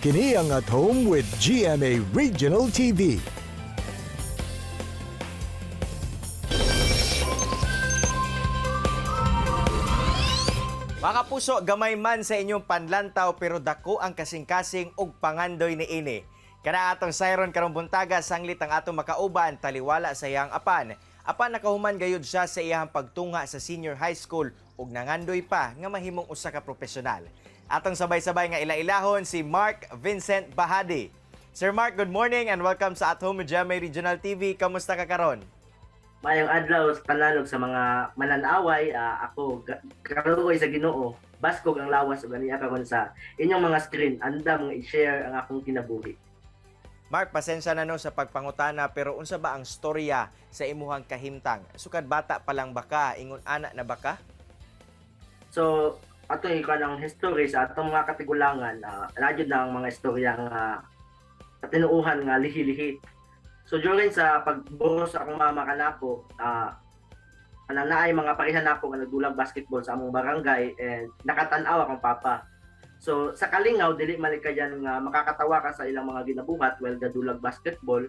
Kini ang At Home with GMA Regional TV. Mga kapuso, gamay man sa inyong panlantaw pero dako ang kasing-kasing ug pangandoy ni ini. Kana atong sayron karong buntaga sanglit ang atong makauban taliwala sa iyang apan. Apan nakahuman gayud siya sa iyang pagtunga sa senior high school ug nangandoy pa nga mahimong usa ka profesional. Atong sabay-sabay nga ila-ilahon si Mark Vincent Bahadi. Sir Mark, good morning and welcome sa At Home with GMA Regional TV. Kamusta ka karon? Mayong adlaw sa panalog sa mga mananaway, ako karugoy sa Ginoo, baskog ang lawas ug aniya karon sa inyong mga screen, anda mga i-share ang akong kinabuhi. Mark, pasensya na no sa pagpangutana pero unsa ba ang storya sa imuhang kahimtang? Sukad bata pa lang baka, ingon ana na baka? So, ato ikaw ng history sa atong mga katigulangan, radyo na ang mga istorya nga katinuuhan nga lihi-lihi. So during sa pagburo sa akong mama kanako, naay mga parehan nako nga nagdulag basketball sa among barangay and nakatan-aw akong papa. So sa kalingaw dili malikayan nga makakatawa ka sa ilang mga ginabuhat while gadulag basketball.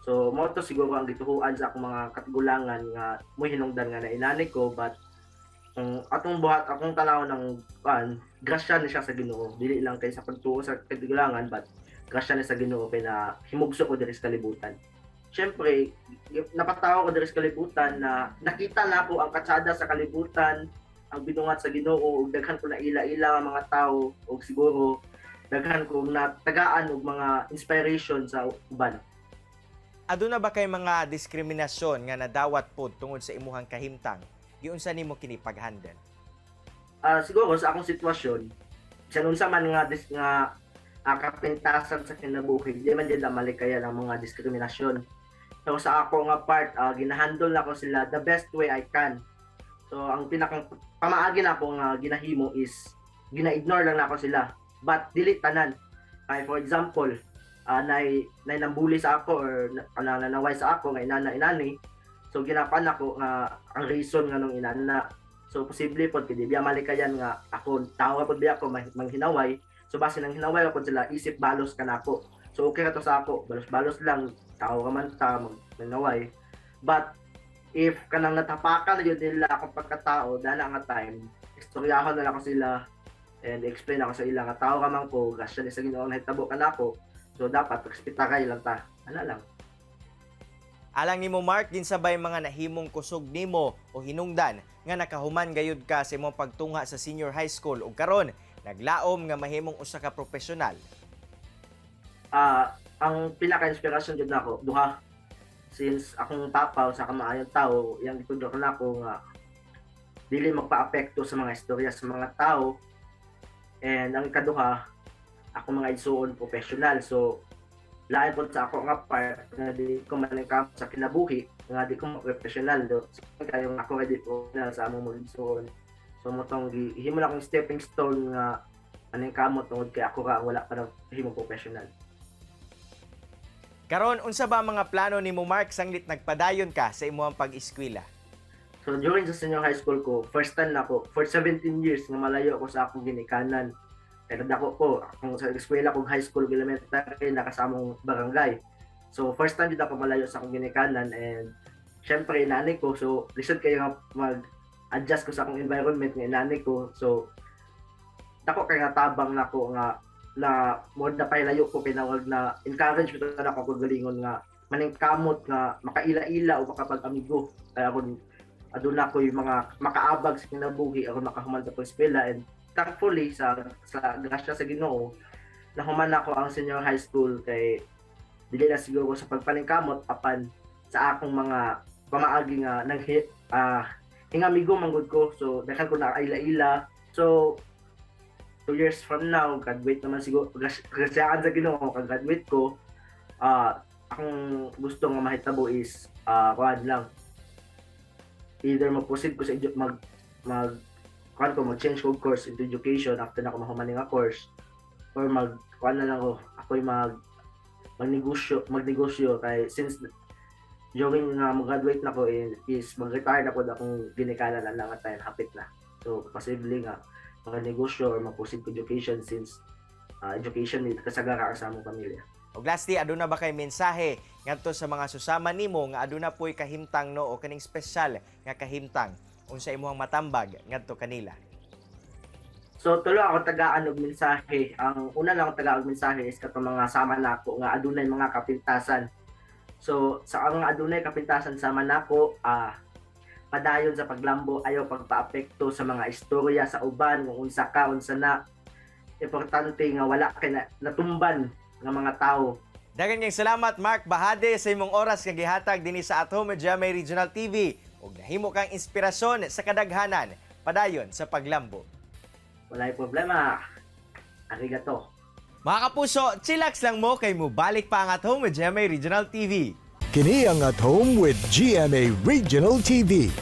So mo to siguro ang gituhuan sa akong mga katigulangan nga mo hinungdan nga na inani ko, but atong buhat akong tanaw ng grasya ni siya sa Ginoo. Dili lang kay sa pagtuo sa katigulangan, but grasya ni sa Ginoo kay na himugso ko diri sa kalibutan. Siyempre, napatawa ko diri sa kalibutan na nakita na ako ang katsada sa kalibutan, ang binungat sa Ginoo, ug daghan ko na ila-ila ang mga tao, ug siguro daghan ko na tagaan og mga inspiration sa uban. Aduna ba kay mga diskriminasyon nga nadawat pod tungod sa imuhang kahimtang? Giunsa nimo kini pag-handle? Siguro sa akong sitwasyon, sa unsa man nga kapintasan sa kinabuhi, di man din malikayan ang mga diskriminasyon. So sa ako nga part, ginahandle na ko sila the best way I can. So ang pinakang pamaagi na ako nga ginahimo is gina-ignore lang na ako sila. But dili tanan. Kay for example, nay nambuli sa ako or nanaway sa ako nga inana-inani. So ginapan ako nga ang reason nga nung inana. So posible pod kay di biya malikayan nga ako tawo pod biya ako manghinaway. So base nang hinaway ako sila, isip balos ka na ako. So okay ka to sa ako, balos-balos lang, tao ka man ta, magnaway. But if kanang natapakan na yun nila akong pagkatao, dana nga time, istoryahon na lang ako sila and explain ako sa ila nga tao ka man ko, gasya ni sa Ginoo nahitabo ka na ako. So dapat respeta kay lang ta. Ana lang. Alang nimo Mark, ginsabay mga nahimong kusog nimo o hinungdan nga nakahuman gayud ka sa imong pagtunga sa senior high school ug karon naglaom nga mahimong usa ka profesional. Ang pinaka-inspirasyon jud nako duha, since akong papa sa kamaayong tao, yang gitudlo nako nga dili magpa-apekto sa mga istorya sa mga tao, and ang ikaduha ako mga igsuon professional. So lain po sa ako nga part nga di ko maningkamot sa kinabuhi nga di ko professional do. So kayo ako ready po na sa among mga igsuon. So motong gihimo na akong stepping stone nga maningkamot tungod kay ako ra wala pa na himong professional. Karon unsa ba ang mga plano nimo Mark sanglit nagpadayon ka sa imong pag-eskwela? So during sa senior high school ko, first time na ako, for 17 years nga malayo ako sa akong ginikanan. Pero dako ko, akong sa eskwela kong high school, elementary, nakasamong barangay. So first time din ako malayo sa akong ginikanan, and syempre inani ko, so lisod kayo nga mag-adjust ko sa akong environment ng inani ko. So dako kay nga tabang nako nga na mo na pailayo ko pinawag na encourage ko na ako galingon nga maningkamot nga makaila-ila o makapag-amigo. Kaya ako aduna ko yung mga makaabag sa kinabuhi, ako makahuman sa eskwela, and thankfully sa grasya sa Ginoo nahuman ako ang senior high school kay dili na siguro sa pagpaningkamot apan sa akong mga pamaagi nga nang hingamigo manggod ko. So daghan ko na ila-ila. So 2 years from now, graduate naman siguro, grasyaan sa Ginoo, kag-graduate ko, akong gusto nga mahitabo is, kuhan lang, either mag-proceed ko sa mag-change ko course into education after na ako mahumaning nga course, or kuhan na lang ako'y magnegosyo, kay since during nga mag-graduate na ko is mag-retire na ko akong ginikanan na lang at time, hapit na. So, possibly nga, mga negosyo or mag-proceed education since education nito kasagara sa among pamilya. Og lastly, aduna ba kay mensahe ngadto sa mga susama nimo nga aduna po'y kahimtang no o kaning espesyal nga kahimtang unsa imong matambag ngadto kanila? So tulo ako tagaan og mensahe. Ang una lang ako tagaan og mensahe is katong mga sama nako nga adunay mga kapintasan. So sa mga adunay kapintasan sama nako, padayon sa paglambo, ayaw pagpaapekto sa mga istorya sa uban kung unsa ka unsa na. Importante nga wala kay natumban nga mga tao. Daghang salamat Mark Bahade sa imong oras nga gihatag dinhi sa At Home GMA Regional TV ug nahimo kang inspirasyon sa kadaghanan padayon sa paglambo. Walay problema. Arigato. Mga kapuso, chillax lang mo kay mubalik pa ang At Home GMA Regional TV. Kini ang At Home with GMA Regional TV.